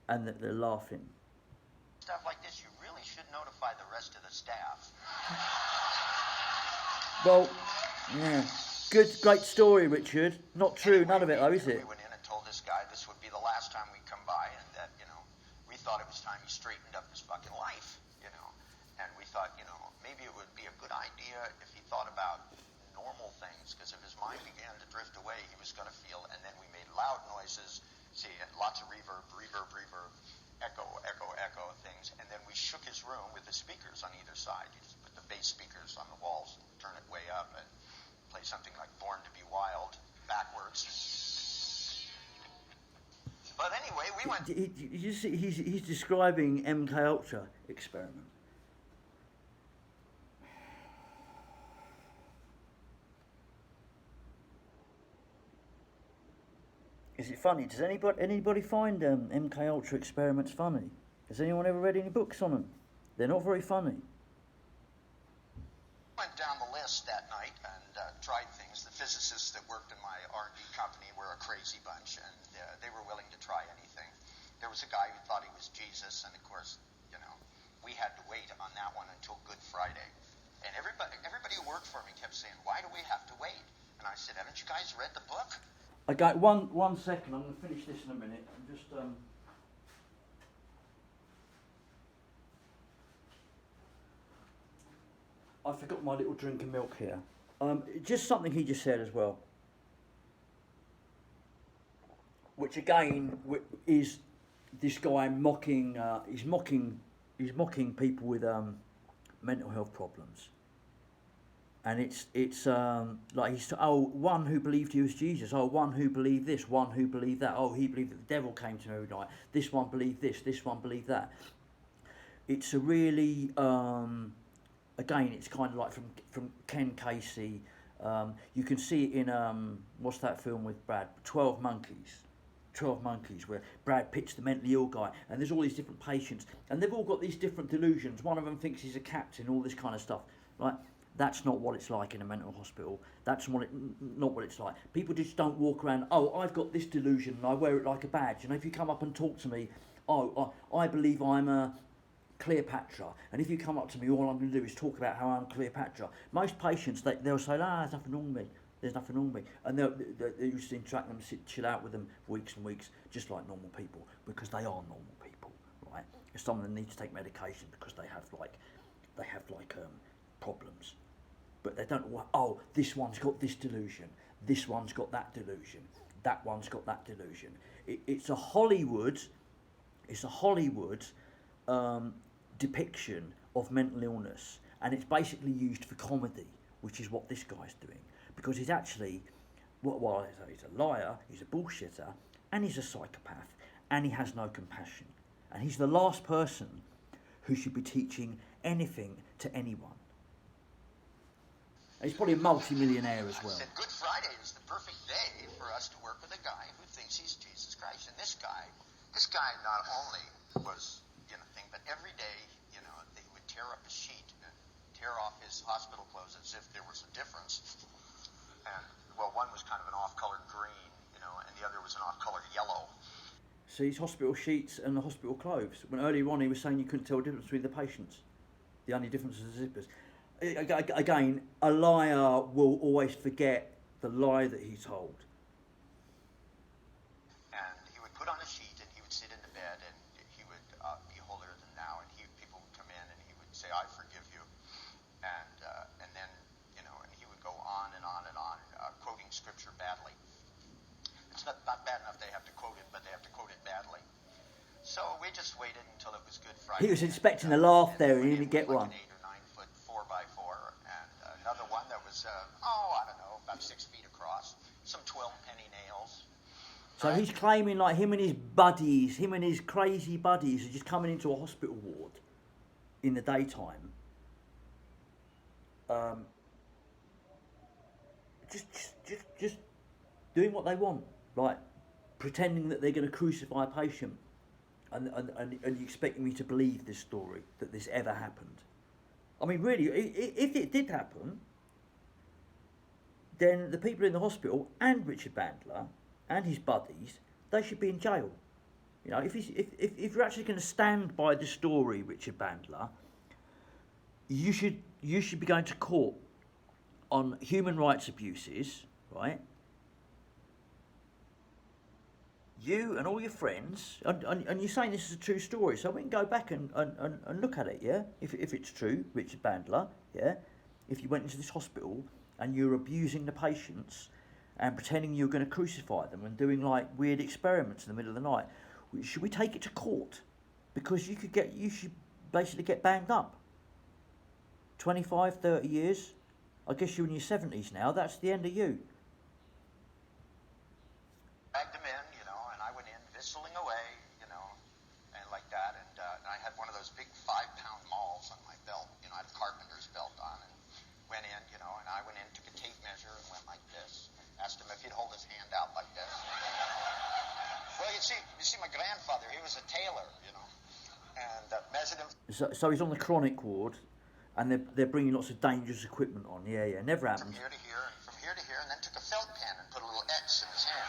and they're laughing. Stuff like this, you really should notify the rest of the staff. Well, yeah. Good, great story, Richard. Not true, none of it though, is it? We went in and told this guy this would be the last time we'd come by, and that, we thought it was time he straightened up his fucking life, And we thought, maybe it would be a good idea if he thought about normal things, because if his mind began to drift away, he was going to feel, and then we made loud noises, lots of reverb, echo, things, and then we shook his room with the speakers on either side. You just put the bass speakers on the walls, turn it way up, and play something like Born to Be Wild backwards. But anyway, we went... You see, he's describing MK Ultra experiment. Is it funny? Does anybody find MK Ultra experiments funny? Has anyone ever read any books on them? They're not very funny. Went down the list that night and tried things. The physicists that worked in my R&D company were a crazy bunch, and they were willing to try anything. There was a guy who thought he was Jesus, and of course, we had to wait on that one until Good Friday. And everybody who worked for me kept saying, "Why do we have to wait?" And I said, "Haven't you guys read the book?" I got one second. I'm going to finish this in a minute. I'm just I forgot my little drink of milk here. Just something he just said as well, which again is this guy mocking. He's mocking people with mental health problems. And it's like one who believed he was Jesus. Oh, one who believed this. One who believed that. Oh, he believed that the devil came to him every night. This one believed this. This one believed that. It's a really again. It's kind of like from Ken Casey. You can see it in what's that film with Brad? 12 Monkeys. 12 Monkeys, where Brad Pitt's the mentally ill guy, and there's all these different patients, and they've all got these different delusions. One of them thinks he's a captain. All this kind of stuff, right? That's not what it's like in a mental hospital. That's not what it's like. People just don't walk around, oh, I've got this delusion and I wear it like a badge. If you come up and talk to me, oh, I believe I'm a Cleopatra. And if you come up to me, all I'm going to do is talk about how I'm Cleopatra. Most patients, they'll say, there's nothing wrong with me. There's nothing wrong with me. And they used to interact with them, chill out with them for weeks and weeks, just like normal people, because they are normal people, right? If someone needs to take medication because they have problems. But they don't, oh, this one's got this delusion, this one's got that delusion, that one's got that delusion. It's a Hollywood depiction of mental illness, and it's basically used for comedy, which is what this guy's doing. Because he's actually, well, he's a liar, he's a bullshitter, and he's a psychopath, and he has no compassion. And he's the last person who should be teaching anything to anyone. He's probably a multi-millionaire as well. I said, Good Friday is the perfect day for us to work with a guy who thinks he's Jesus Christ. And this guy not only was, but every day, they would tear up a sheet and tear off his hospital clothes as if there was a difference. And, well, one was kind of an off-colored green, and the other was an off-colored yellow. So his hospital sheets and the hospital clothes. When earlier on he was saying you couldn't tell the difference between the patients. The only difference is the zippers. Again, a liar will always forget the lie that he told. And he would put on a sheet and he would sit in the bed and he would be holier than thou. And people would come in and he would say, I forgive you. And then, and he would go on and on and on, quoting scripture badly. It's not bad enough they have to quote it, but they have to quote it badly. So we just waited until it was Good Friday. He was expecting a laugh there and he didn't get one. An 8 or 9 foot 4x4, and another one that was, I don't know, about 6 feet across. Some 12 penny nails. So he's claiming like him and his buddies, him and his crazy buddies are just coming into a hospital ward in the daytime. Just doing what they want, like pretending that they're going to crucify a patient, and you expect me to believe this story, that this ever happened. I mean, really, if it did happen, then the people in the hospital and Richard Bandler and his buddies, they should be in jail. You know, if you're actually going to stand by the story, Richard Bandler, you should be going to court on human rights abuses, right? You and all your friends, and you're saying this is a true story, so we can go back and look at it, yeah? If it's true, Richard Bandler, yeah? If you went into this hospital and you're abusing the patients and pretending you're going to crucify them and doing like weird experiments in the middle of the night, should we take it to court? Because you should basically get banged up. 25, 30 years, I guess you're in your 70s now, that's the end of you. Dragged him in, and I went in whistling away, and like that, and I had one of those big 5-pound mauls on my belt, I had a carpenter's belt on, and went in, and I went in, took a tape measure and went like this. Asked him if he'd hold his hand out like this. Well, you see, my grandfather, he was a tailor, and measured him. So he's on the chronic ward, and they're bringing lots of dangerous equipment on. Yeah, never happened. From here to here, and then took a felt pen and put a little X in his hand.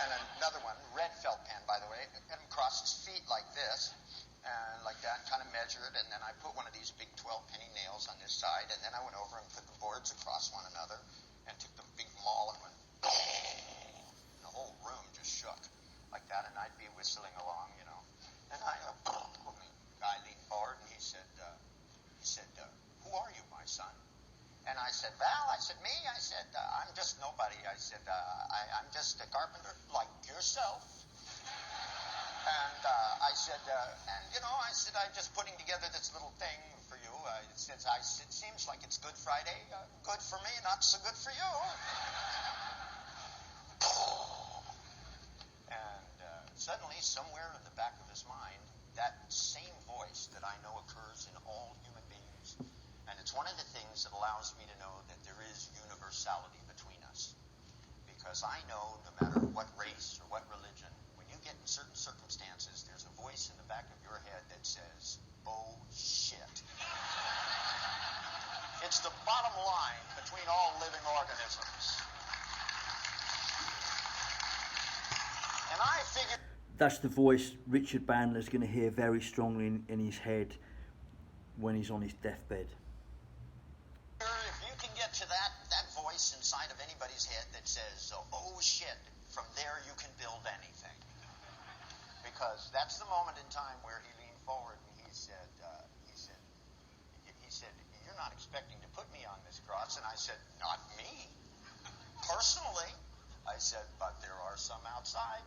And another one, red felt pen, by the way, had him cross his feet like this, and like that, kind of measured, and then I put one of these big 12-penny nails on this side, and then I went over and put the boards across one another, and took the big maul and went, and the whole room just shook like that, and I'd be whistling along, and the guy leaned forward and he said, who are you, my son? And I said, me? I said, I'm just nobody. I said, I'm just a carpenter like yourself. And I said, I'm just putting together this little thing for you. It seems like it's Good Friday. Good for me, not so good for you. And suddenly, somewhere in the back of his mind, that same voice that I know occurs in all human beings, and it's one of the things that allows me to know that there is universality between us. Because I know no matter what race or what religion, when you get in certain circumstances, there's a voice in the back of your head that says, oh shit. It's the bottom line between all living organisms. And I figured... That's the voice Richard Bandler's going to hear very strongly in his head when he's on his deathbed. If you can get to that voice inside of anybody's head that says, oh shit, from there you can build anything. Because that's the moment in time where he leaned forward and he said, you're not expecting to put me on this cross. And I said, not me. Personally. I said, but there are some outside.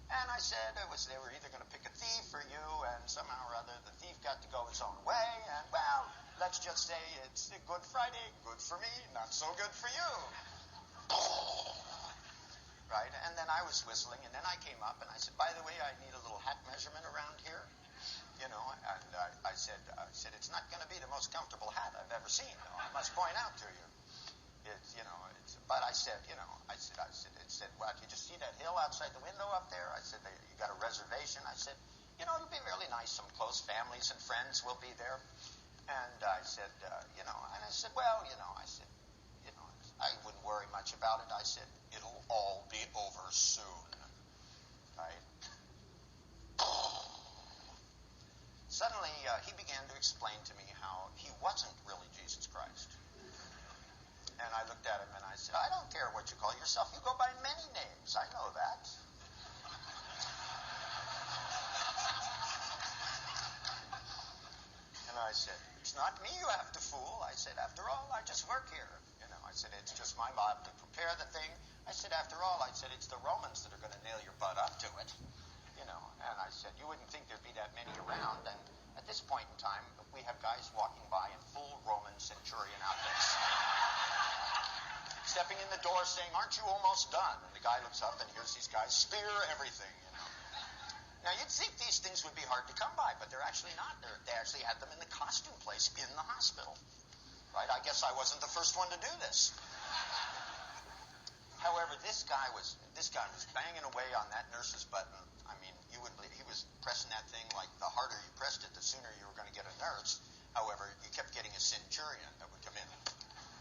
And I said they were either going to pick a thief or you, and somehow or other the thief got to go his own way, and well, let's just say it's a Good Friday, good for me, not so good for you. Right? And then I was whistling, and then I came up and I said, by the way, I need a little hat measurement around here. And I said, it's not going to be the most comfortable hat I've ever seen, though, I must point out to you. But I said, what, you just see that hill outside the window up there? I said, you got a reservation? I said, it'll be really nice. Some close families and friends will be there. And I said, and I said, I wouldn't worry much about it. I said, it'll all be over soon. Right? Suddenly, he began to explain to me how he wasn't really Jesus Christ. And I looked at him and I said, I don't care what you call yourself. You go by many names. I know that. And I said, it's not me you have to fool. I said, after all, I just work here. I said, it's just my job to prepare the thing. I said, after all, it's the Romans that are going to nail your butt up to it. And I said, you wouldn't think there'd be that many around. And at this point in time, we have guys walking by in full Roman centurion outfits. stepping in the door saying, "Aren't you almost done?" And the guy looks up and here's these guys spear everything, you know. Now, you'd think these things would be hard to come by, but they're actually not. They actually had them in the costume place in the hospital. Right? I guess I wasn't the first one to do this. However, this guy was banging away on that nurse's button. I mean, you wouldn't believe, he was pressing that thing like the harder you pressed it, the sooner you were going to get a nurse. However, you kept getting a centurion that would come in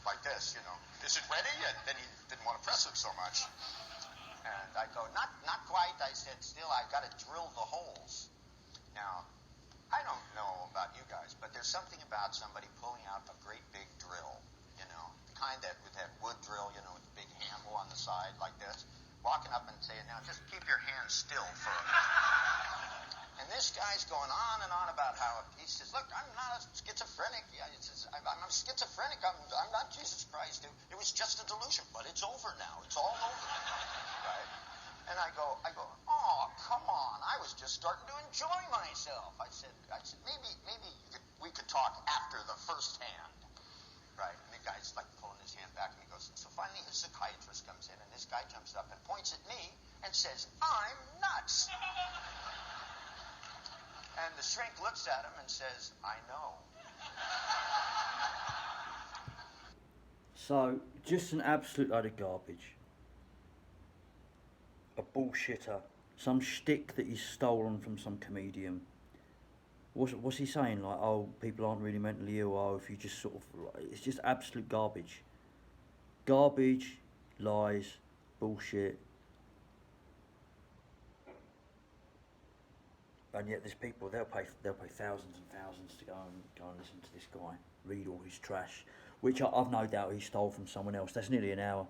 like this, you know. "Is it ready?" And then he didn't want to press it so much. And I go, not quite. I said, "Still, I've got to drill the holes." Now, I don't know about you guys, but there's something about somebody pulling out a great big drill, you know, the kind that with that wood drill, you know, with the big handle on the side like this, walking up and saying, "Now, just keep your hands still for a minute." And this guy's going on and on about how he says, "Look, I'm not a schizophrenic. Yeah, he says, I'm schizophrenic. I'm not Jesus Christ. It was just a delusion, but it's over now. It's all over." Right? And I go, "Oh, come on. I was just starting to enjoy myself." I said, maybe we could talk after the first hand. Right? And the guy's like pulling his hand back and he goes, so finally his psychiatrist comes in and this guy jumps up and points at me and says, "I'm nuts." And the shrink looks at him and says, "I know." So, just an absolute load of garbage. A bullshitter. Some shtick that he's stolen from some comedian. What's he saying? Like, oh, people aren't really mentally ill. Oh, if you just sort of... It's just absolute garbage. Garbage, lies, bullshit. And yet there's people, they'll pay thousands and thousands to go and listen to this guy read all his trash, which I've no doubt he stole from someone else. That's nearly an hour.